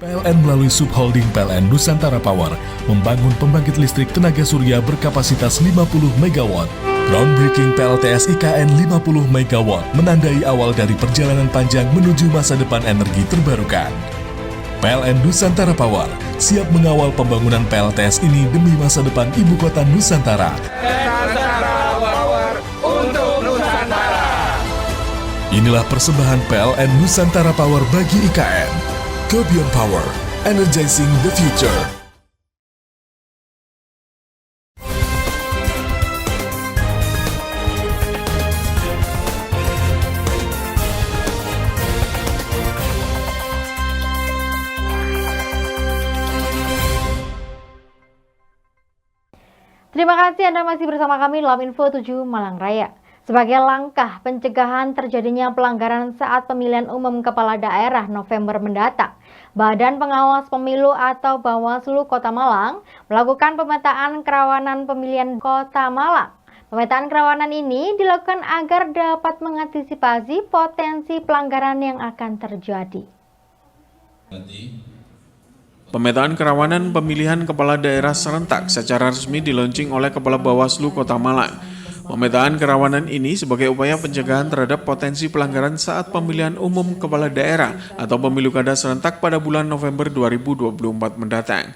PLN melalui subholding PLN Nusantara Power membangun pembangkit listrik tenaga surya berkapasitas 50 MW. Groundbreaking PLTS IKN 50 MW menandai awal dari perjalanan panjang menuju masa depan energi terbarukan. PLN Nusantara Power siap mengawal pembangunan PLTS ini demi masa depan ibu kota Nusantara. Nusantara Power untuk Nusantara. Inilah persembahan PLN Nusantara Power bagi IKN. Go Beyond Power, energizing the future. Terima kasih Anda masih bersama kami dalam Info 7 Malang Raya. Sebagai langkah pencegahan terjadinya pelanggaran saat pemilihan umum kepala daerah November mendatang, Badan Pengawas Pemilu atau Bawaslu Kota Malang melakukan pemetaan kerawanan pemilihan Kota Malang. Pemetaan kerawanan ini dilakukan agar dapat mengantisipasi potensi pelanggaran yang akan terjadi. Pemetaan kerawanan pemilihan kepala daerah serentak secara resmi dilaunching oleh Kepala Bawaslu Kota Malang. Pemetaan kerawanan ini sebagai upaya pencegahan terhadap potensi pelanggaran saat pemilihan umum kepala daerah atau pemilu kada serentak pada bulan November 2024 mendatang.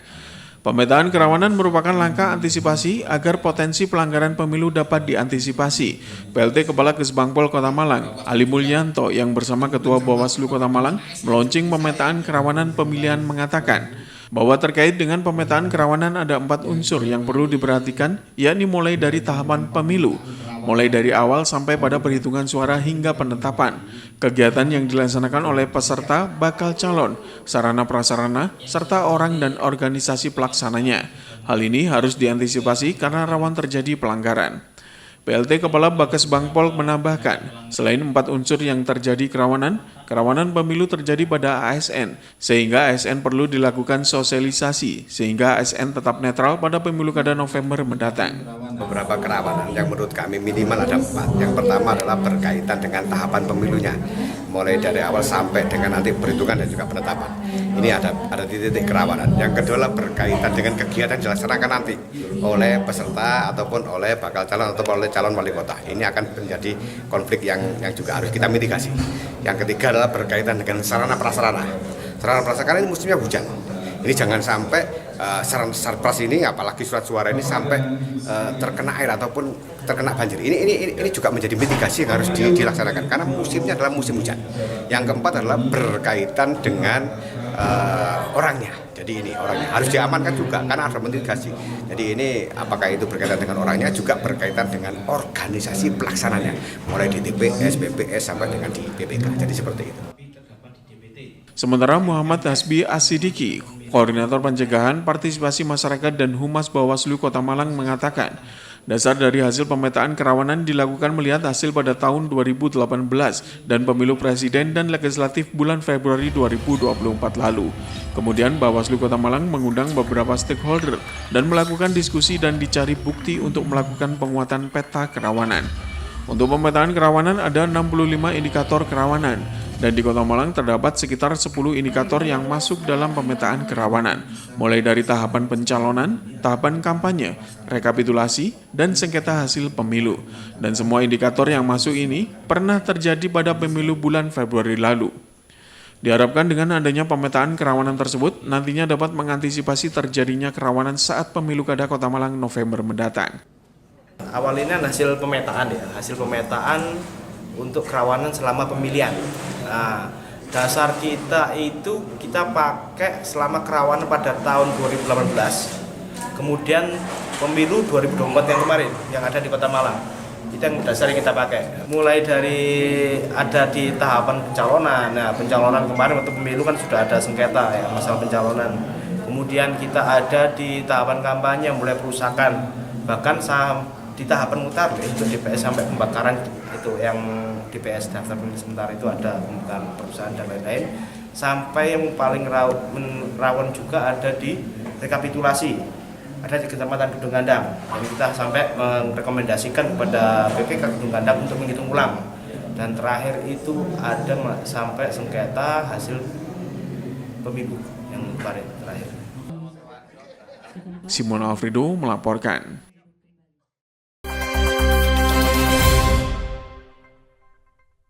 Pemetaan kerawanan merupakan langkah antisipasi agar potensi pelanggaran pemilu dapat diantisipasi. PLT Kepala Kesbangpol Kota Malang, Ali Mulyanto yang bersama Ketua Bawaslu Kota Malang meluncing pemetaan kerawanan pemilihan mengatakan bahwa terkait dengan pemetaan kerawanan ada 4 unsur yang perlu diperhatikan, yakni mulai dari tahapan pemilu, mulai dari awal sampai pada perhitungan suara hingga penetapan, kegiatan yang dilaksanakan oleh peserta, bakal calon, sarana prasarana, serta orang dan organisasi pelaksananya. Hal ini harus diantisipasi karena rawan terjadi pelanggaran. PLT Kepala Bakes Bangpol menambahkan, selain 4 unsur yang terjadi kerawanan pemilu terjadi pada ASN, sehingga ASN perlu dilakukan sosialisasi, sehingga ASN tetap netral pada pemilu kada November mendatang. Beberapa kerawanan yang menurut kami minimal ada 4. Yang pertama adalah berkaitan dengan tahapan pemilunya, mulai dari awal sampai dengan nanti perhitungan dan juga penetapan. Ini ada titik kerawanan. Yang kedua adalah berkaitan dengan kegiatan yang dilaksanakan nanti oleh peserta ataupun oleh bakal calon ataupun oleh calon wali kota. Ini akan menjadi konflik yang juga harus kita mitigasi. Yang ketiga adalah berkaitan dengan sarana prasarana. Sarana prasarana ini musimnya hujan. Ini jangan sampai sarpras ini, apalagi surat suara ini sampai terkena air ataupun terkena banjir. Ini juga menjadi mitigasi yang harus dilaksanakan karena musimnya adalah musim hujan. Yang keempat adalah berkaitan dengan orangnya. Jadi ini orangnya harus diamankan juga karena ada mitigasi. Jadi ini apakah itu berkaitan dengan orangnya juga berkaitan dengan organisasi pelaksananya, mulai di TPS, BPS sampai dengan di BPK. Jadi seperti itu. Sementara Muhammad Hasbi As-Sidiki, Koordinator Pencegahan Partisipasi Masyarakat dan Humas Bawaslu Kota Malang mengatakan, dasar dari hasil pemetaan kerawanan dilakukan melihat hasil pada tahun 2018 dan pemilu presiden dan legislatif bulan Februari 2024 lalu. Kemudian Bawaslu Kota Malang mengundang beberapa stakeholder dan melakukan diskusi dan dicari bukti untuk melakukan penguatan peta kerawanan. Untuk pemetaan kerawanan ada 65 indikator kerawanan. Dan di Kota Malang terdapat sekitar 10 indikator yang masuk dalam pemetaan kerawanan, mulai dari tahapan pencalonan, tahapan kampanye, rekapitulasi, dan sengketa hasil pemilu. Dan semua indikator yang masuk ini pernah terjadi pada pemilu bulan Februari lalu. Diharapkan dengan adanya pemetaan kerawanan tersebut, nantinya dapat mengantisipasi terjadinya kerawanan saat pemilu kada Kota Malang November mendatang. Awalnya hasil pemetaan hasil pemetaan untuk kerawanan selama pemilihan. Nah, dasar kita itu kita pakai selama kerawanan pada tahun 2018, kemudian pemilu 2024 yang kemarin yang ada di Kota Malang. Itu yang dasar yang kita pakai. Mulai dari ada di tahapan pencalonan. Nah, pencalonan kemarin waktu pemilu kan sudah ada sengketa ya masalah pencalonan. Kemudian kita ada di tahapan kampanye mulai perusakan, bahkan di tahapan mutar itu DPS sampai pembakaran itu yang DPS daftar pemilih sementara itu ada pembakaran perusahaan dan lain-lain, sampai yang paling rawan juga ada di rekapitulasi, ada di Kecamatan Gedung Gandang. Jadi kita sampai merekomendasikan kepada BPK Gedung Gandang untuk menghitung ulang. Dan terakhir itu ada sampai sengketa hasil pemilu yang kemarin terakhir. Simon Alfredo melaporkan.